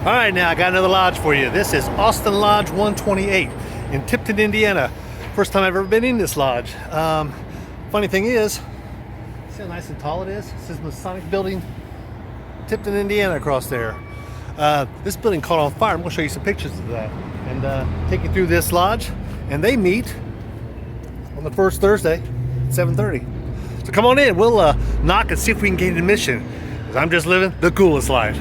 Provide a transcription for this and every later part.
All right, now I got another lodge for you. This is Austin Lodge 128 in Tipton, Indiana. First time I've ever been in this lodge. Funny thing is, see how nice and tall it is? This is Masonic building, Tipton, Indiana, across there. This building caught on fire. I'm going to show you some pictures of that and take you through this lodge. And they meet on the first Thursday, 7:30. So come on in. We'll knock and see if we can gain admission. 'Cause I'm just living the coolest life.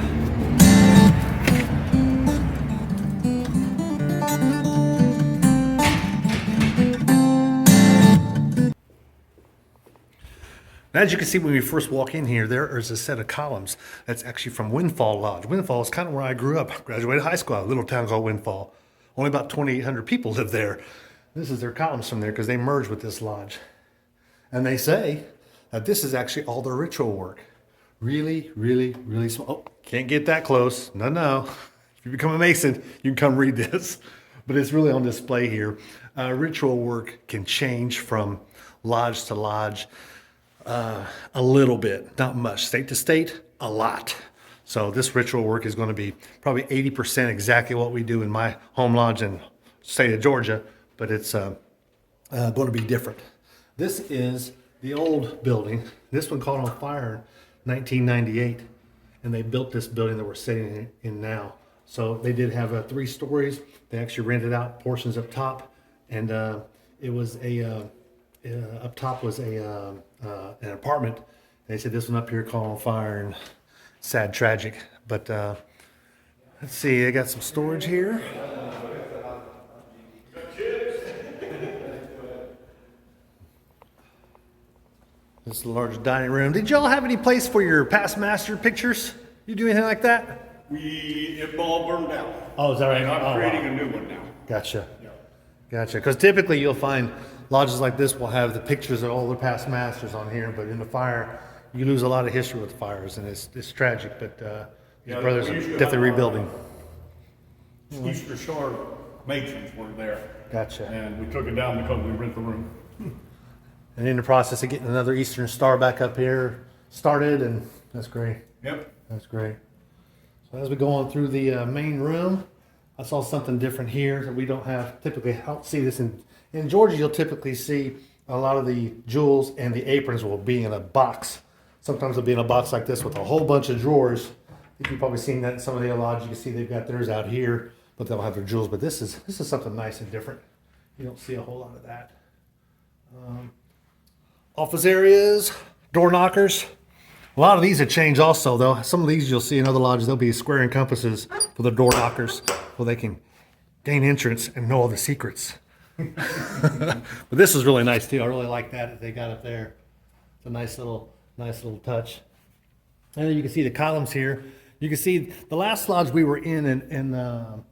As you can see when we first walk in here, there is a set of columns that's actually from Windfall Lodge. Windfall is kind of where I grew up. Graduated high school, a little town called Windfall. Only about 2,800 people live there. This is their columns from there because they merged with this lodge. And they say that this is actually all their ritual work. Really, really, really small. Oh, can't get that close. No. If you become a Mason, you can come read this. But it's really on display here. Ritual work can change from lodge to lodge. A little bit, not much. State to state, a lot. So this ritual work is going to be probably 80% exactly what we do in my home lodge in the state of Georgia, but it's going to be different. This is the old building. This one caught on fire in 1998, and they built this building that we're sitting in now. So they did have 3 stories. They actually rented out portions up top, and it was up top was an apartment. They said this one up here caught on fire, and sad, tragic. But let's see, they got some storage here. This is the large dining room. Did y'all have any place for your past master pictures? You do anything like that? It all burned out. Oh, is that right? I'm creating a new one now. Gotcha. Yeah. Gotcha. Because typically you'll find lodges like this will have the pictures of all the past masters on here, but in the fire, you lose a lot of history with fires, and it's tragic. But these brothers are definitely rebuilding. Easter Shore Masons were there. Gotcha. And we took it down because we rent the room. And in the process of getting another Eastern Star back up here started, and that's great. Yep. That's great. So as we go on through the main room, I saw something different here that we don't have typically. I don't see this in Georgia. You'll typically see a lot of the jewels and the aprons will be in a box. Sometimes they'll be in a box like this with a whole bunch of drawers. I think you've probably seen that in some of the lodges. You can see they've got theirs out here, but they'll have their jewels. But this is something nice and different. You don't see a whole lot of that. Office areas, door knockers. A lot of these have changed also, though. Some of these you'll see in other lodges, they'll be square and compasses for the door knockers, where they can gain entrance and know all the secrets. But this is really nice too. I really like that they got it there. It's a nice little touch. And then you can see the columns here. You can see the last lodge we were in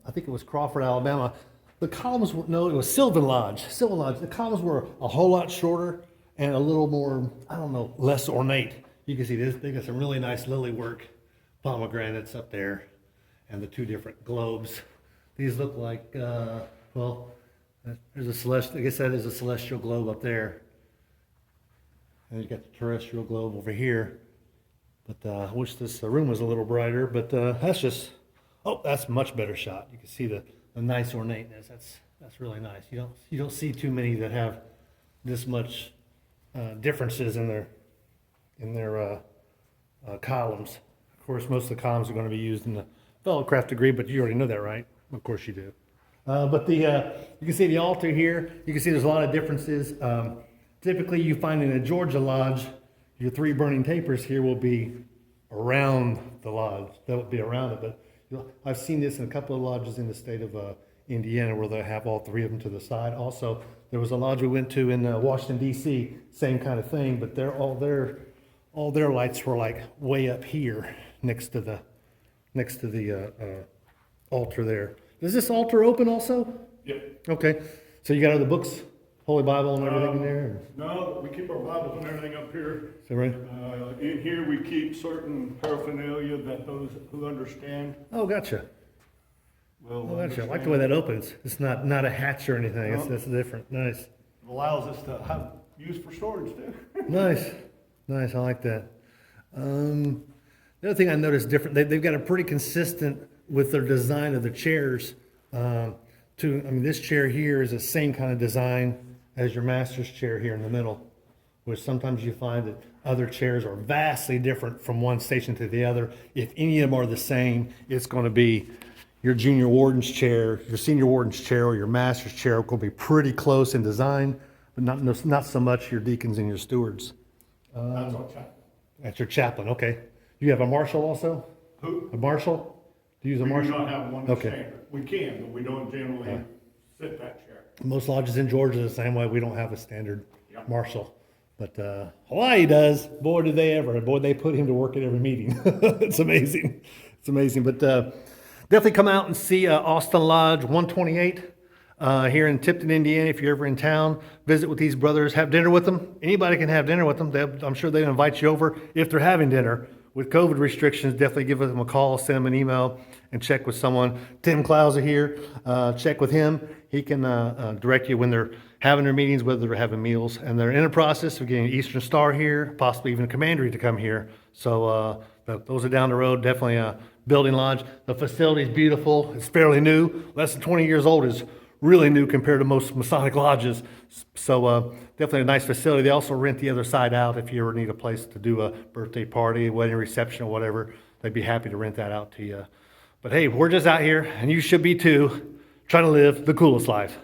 I think it was Crawford, Alabama. The columns were, no, it was Sylvan Lodge. Sylvan Lodge. The columns were a whole lot shorter and a little more, I don't know, less ornate. You can see this. They got some really nice lily work, pomegranates up there, and the 2 different globes. These look like well. There's a celestial. I guess that is a celestial globe up there, and you got the terrestrial globe over here. But I wish this room was a little brighter. But that's just. Oh, that's a much better shot. You can see the nice ornateness. That's really nice. You don't see too many that have this much differences in their columns. Of course, most of the columns are going to be used in the fellowcraft degree, but you already know that, right? Of course you do. But you can see the altar here. You can see there's a lot of differences. Typically, you find in a Georgia lodge, your 3 burning tapers here will be around the lodge. They'll be around it. But I've seen this in a couple of lodges in the state of Indiana where they have all 3 of them to the side. Also, there was a lodge we went to in Washington, D.C., same kind of thing, but all their lights were like way up here next to the altar there. Is this altar open also? Yep. Okay. So you got other books, Holy Bible and everything in there? No, we keep our Bibles and everything up here. Is that right? In here we keep certain paraphernalia that those who understand. Oh, gotcha. Well, Oh, gotcha. I like the way that opens. It's not a hatch or anything. No. That's different. Nice. It allows us to have use for storage too. Nice. I like that. The other thing I noticed different, they've got a pretty consistent with their design of the chairs. I mean, this chair here is the same kind of design as your master's chair here in the middle, which sometimes you find that other chairs are vastly different from one station to the other. If any of them are the same, it's going to be your junior warden's chair, your senior warden's chair, or your master's chair will be pretty close in design, but not so much your deacons and your stewards. That's our chaplain. That's your chaplain, okay. You have a marshal also? Who? A marshal? Do you use a We do marshal? not have one Okay. standard. We can, but we don't generally sit that chair. Most lodges in Georgia are the same way. We don't have a standard Yep. marshal. But Hawaii does. Boy, did they ever. Boy, they put him to work at every meeting. It's amazing. It's amazing. But definitely come out and see Austin Lodge 128 here in Tipton, Indiana. If you're ever in town, visit with these brothers. Have dinner with them. Anybody can have dinner with them. I'm sure they'll invite you over if they're having dinner. With COVID restrictions, definitely give them a call, send them an email, and check with someone. Tim Clouser here. Check with him. He can direct you when they're having their meetings, whether they're having meals. And they're in the process of getting Eastern Star here, possibly even a commandery to come here. So those are down the road. Definitely a building lodge. The facility is beautiful. It's fairly new. Less than 20 years old is really new compared to most Masonic lodges. So definitely a nice facility. They also rent the other side out if you ever need a place to do a birthday party, wedding reception, or whatever. They'd be happy to rent that out to you. But hey, we're just out here, and you should be too, trying to live the coolest life.